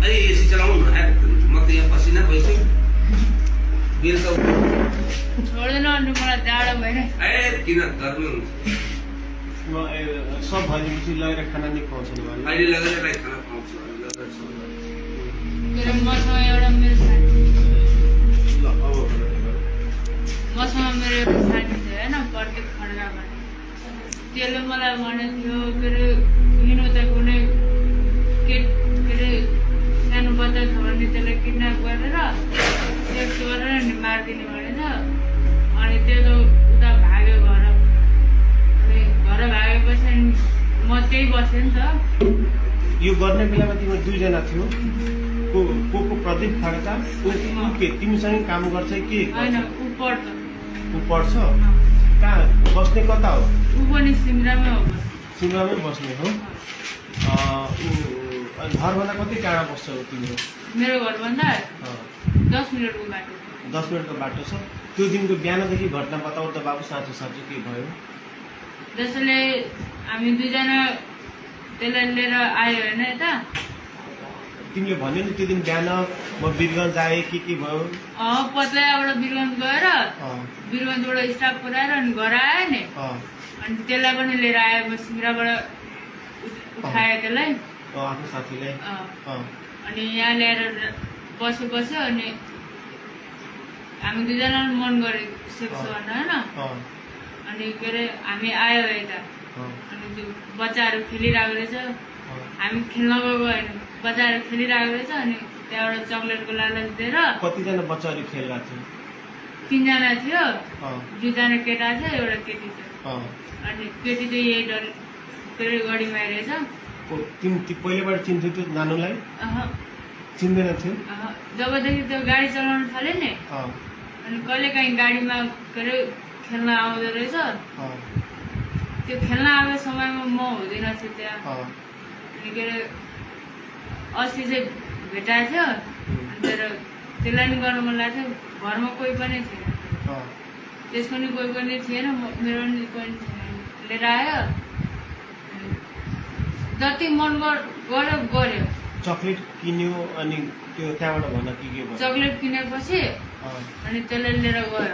AC चलाउनु म त यहाँ पसिना भइसक्यो बेलुका छोड्दैन अनि मलाई जाडो भएन ए किन गर्नु सब भनेपछि लगेर खाना नि खुवाउँछ नि अहिले लगेर खाना खुवाउँछु मेरो मसँग एउटा मेरो साथी मसँग मेरो एउटा साथी थियो होइन प्रत्येक खड्का भन्ने त्यसले मलाई भनेको थियो के अरे हिँड्नु त कुनै के अरे सानो बच्चा छ भने त्यसलाई किडन्याप गरेर सेक्स गरेर नि मारिदिने भनेछ अनि त्यो त उता भाग्यो घर अनि घर भागेपछि म त्यही बसेँ नि त यो गर्ने बेलामा तिम्रो दुईजना थियो को प्रदीप खड्का के तिमीसँगै काम गर्छ कि होइन ऊ पढ्छ ऊ पढ्छ कहाँ बस्ने कता हो ऊ पनि सिमरामै हो सिमरामै बस्ने हो घरभन्दा कति टाढा बस्छ हो तिम्रो मेरो घरभन्दा 10 मिनटको बाटो 10 मिनटको बाटो छ त्यो दिनको बिहानदेखि घटना बताऊ त बाबु साँचो साँचो के भयो जसले हामी दुईजना त्यसलाई लिएर आयो होइन यता तिमीले भन्यो नि त्यो दिन बिहान म वीरगञ्ज आएँ के भयो पत्लाबाट वीरगञ्ज गएर वीरगञ्जबाट स्टाफ पुऱ्याएर अनि घर आयो नि अनि त्यसलाई पनि लिएर आयो म सिमराबाट उठायो त्यसलाई आफ्नो साथीलाई अनि यहाँ ल्याएर बस्यो अनि हामी दुईजना मन गऱ्यो सेक्स गर्न होइन अनि के अरे हामी आयो यता अनि त्यो बच्चाहरू खेलिरहेको रहेछ हामी खेल्न गएको होइन बच्चाहरू खेलिरहेको रहेछ अनि त्यहाँबाट चक्लेटको लालच दिएर कतिजना बच्चाहरू खेलिरहेको थियो 3 जना थियो 2 जना केटा थियो एउटा केटी थियो अनि केटी चाहिँ यही डर के अरे गढीमा रहेछ पहिलेबाट चिन्थ्यो त्यो नानुलाई चिन्दैन थियो जबदेखि त्यो गाडी चलाउन थाल्यो नि अनि कहिले काहीँ गाडीमा के अरे खेल्न आउँदो रहेछ त्यो खेल्न आएको समयमा म हुँदैन थिएँ त्यहाँ अनि के अरे अस्ति चाहिँ भेटाएको थियो अनि त्यसलाई नि गर्नु मन लाग्थ्यो घरमा कोही पनि थिएन त्यसको नि कोही पनि थिएन मेरो नि कोही थिएन लिएर आयो जति मन गर्यो चक्लेट किन्यो अनि त्यो त्यहाँबाट भन के भयो चक्लेट किनेपछि अनि त्यसलाई लिएर गयो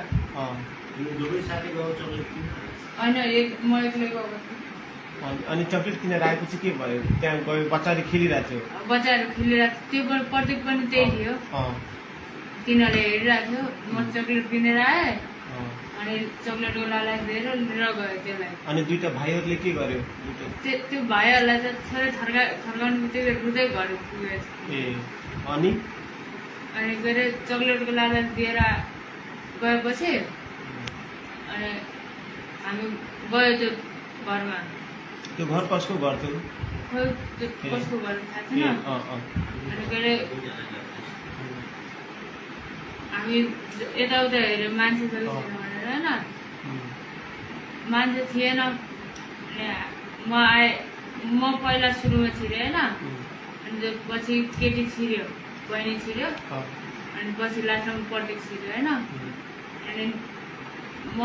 होइन म एक्लै गएको अनि चक्लेट किनेर आएपछि के भयो त्यहाँ गयो बच्चाहरू खेलिरहेको थियो बच्चाहरू खेलिरहेको थियो त्यो प्रत्येक पनि त्यही थियो तिनीहरूले हेरिरहेको थियो म चक्लेट किनेर आएँ अनि चक्लेटको लालच दिएर लिएर गयो त्यसलाई अनि दुईटा भाइहरूले के गर्यो त्यो भाइहरूलाई त थोरै थर्काउनु बित्तिकै रुँदै घर पुगेछ अनि के अरे चक्लेटको लालच दिएर गएपछि अनि हामी गयो त्यो घरमा त्यो घर कसको घर थियो खोइ त्यो कसको घर थाहा छैन अनि के अरे हामी यताउता हेऱ्यो मान्छे छैन भनेर होइन मान्छे थिएन म आएँ म पहिला सुरुमा छिरेँ होइन अनि पछि केटी छिर्यो बहिनी छिर्यो अनि पछि लास्टमा प्रत्येक छिर्यो होइन अनि म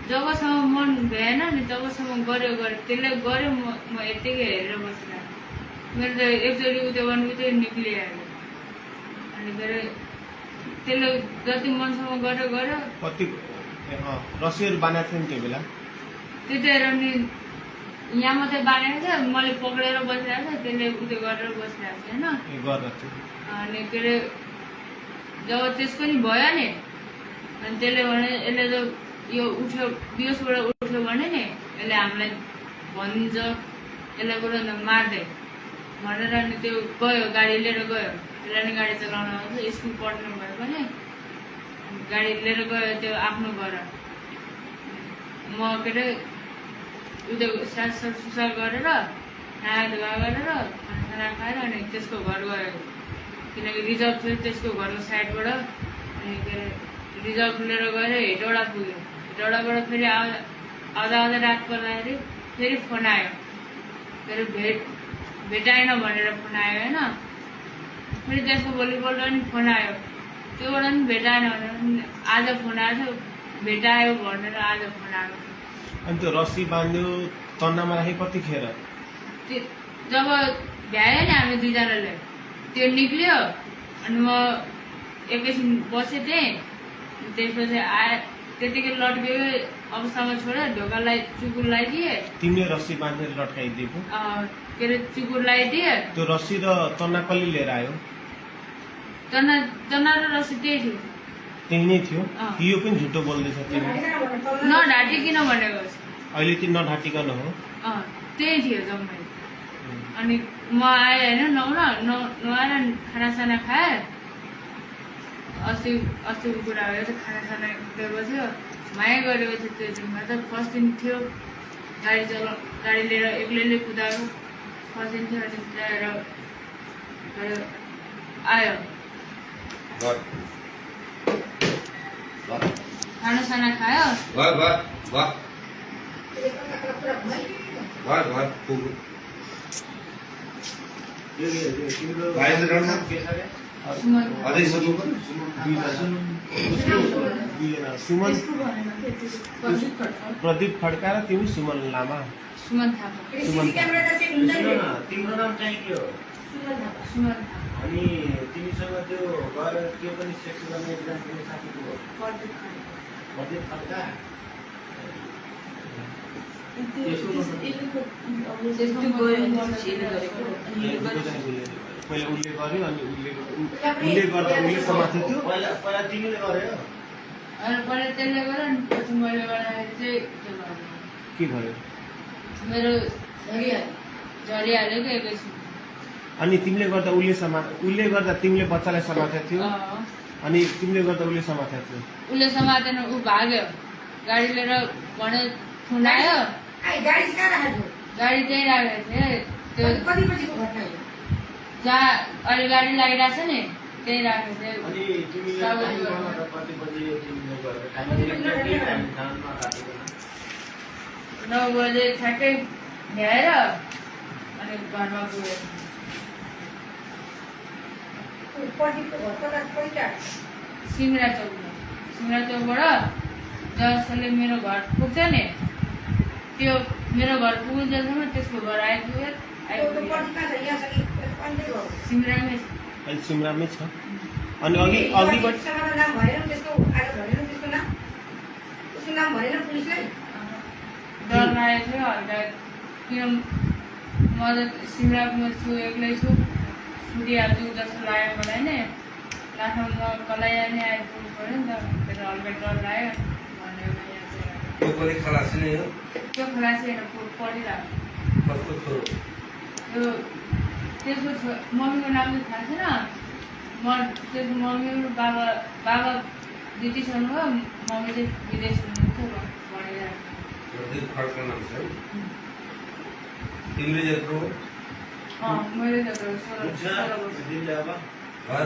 जबसम्म मन भएन नि तबसम्म गऱ्यो त्यसले गऱ्यो म यत्तिकै हेरेर बसिरहेको मेरो त एकचोटि उयो गर्नु बित्तिकै निक्लिहाल्यो अनि के अरे त्यसले जति मनसम्म गऱ्यो कति रसीहरू बाँधेको थियो नि त्यो बेला त्यतिखेर नि यहाँ मात्रै बाँधेको थियो मैले पक्रेर बसिरहेको थिएँ त्यसले उयो गरेर बसिरहेको थियो होइन अनि के अरे जब त्यसको नि भयो नि अनि त्यसले भने यसले त यो उठ्यो बिहोसबाट उठ्यो भने नि यसले हामीलाई भनिदिन्छ यसलाई गएर मार्दै भनेर अनि त्यो गयो गाडी लिएर गयो त्यसलाई नि गाडी चलाउन आउँछ स्कुल पढ्नु भयो भने गाडी लिएर गयो त्यो आफ्नो घर म के अरे उयो सुसार गरेर नुहाइ धुवा गरेर खाना खाएर अनि त्यसको घर गयो किनकि रिजर्भ थियो त्यसको घरको साइडबाट अनि के अरे रिजर्भ लिएर गएर हेटौडा पुग्यो हेटौडाबाट फेरि आउँदा रात पर्दाखेरि फेरि फोन आयो के अरे भेटाएन भनेर फोन आयो होइन फेरि त्यसको भोलिपल्ट पनि फोन आयो त्योबाट पनि भेटाएन भनेर आज फोन आएको थियो भेटायो भनेर आज फोन आएको थियो अनि त्यो रस्सी बाँध्यो तन्नामा राखे कतिखेर जब भ्यायो नि हामी दुईजनाले त्यो निक्ल्यो अनि म एकैछिन बसेँ त्यहीँ त्यसपछि आए त्यतिकै लट्केको अवस्थामा छोडेर ढोकालाई चुकुर लगाइदिए तिमीले रस्सी बाँधेर लट्काइदिएको के अरे चुकुर लगाइदिए त्यो रस्सी र तना कसले लिएर आयो तना र रस्सी त्यही थियो त्यही नै थियो यो पनि झुटो बोल्दैछ तिमी नढाटिकन भनेको अहिले चाहिँ नढाटिकन हो त्यही थियो जम्मै अनि म आएँ होइन नुहाएर खानासाना खाएँ अस्तिको कुरा भयो त खानासाना दिएको थियो माया गरेको थियो त्यो दिनमा त फर्स्ट दिन थियो गाडी लिएर एक्लैले कुदाएको फर्स्ट दिन थियो अनि ल्याएर आयो खानासाना खायो सुमन प्रदीप खड्का र तिमी सुमन लामा सुमन थापा तिम्रो नाम चाहिँ के हो सुमन अनि तिमीसँग त्यो गएर त्यो पनि सेक्स गर्ने एकजना तिम्रो साथीको हो प्रदीप खड्का पहिला उसले गर्यो अनि उसले गर्दा उसले समातेको थियो पहिला तिमीले गर्यो अनि पहिला त्यसले गर्यो अनि पछि मैले गर्दाखेरि चाहिँ के भयो मेरो झरिहाल्यो क्या एकैछिन अनि तिमीले गर्दा उसले गर्दा तिमीले बच्चालाई समातेको थियो अनि तिमीले गर्दा उसले समातेको थियो उसले समातेन ऊ भाग्यो गाडी लिएर भने थुनायो गाडी त्यहीँ राखेको थिएँ त्यो जहाँ अहिले गाडी लागिरहेको छ नि त्यहीँ राखेको थिएँ अनि तिमीले कति बजे तिमीले गरेर टाइम 9 बजे ठ्याक्कै भ्याएर अनि घरमा गयो सिमरा चौकबाट जसले मेरो घर पुग्छ नि त्यो मेरो घर पुग्नुसम्म त्यसको घर आइपुग्यो सिमरामै अहिले सिमरामै छ अनि अघिबाट डर लागेको थियो हल्का किन म त सिमरामा छु एक्लै छु छुटिहाल्छु जस्तो लाग्यो मलाई नै लास्टमा म कलाई नै आइपुग्नु पऱ्यो नि त त्यसो हल्का डर लाग्यो त्यो पनि खलासी नै हो त्यो खलासी होइन पढिरहेको कसको छोरो त्यो त्यसको मम्मीको नाम चाहिँ थाहा छैन त्यसको मम्मी बाबा ब्रिटिसहरू हो मम्मी चाहिँ विदेश हुनुहुन्थ्यो भनिरहेको प्रदीप खड्का नाम छ तिमीले जत्रो मैले त 16 वर्ष घर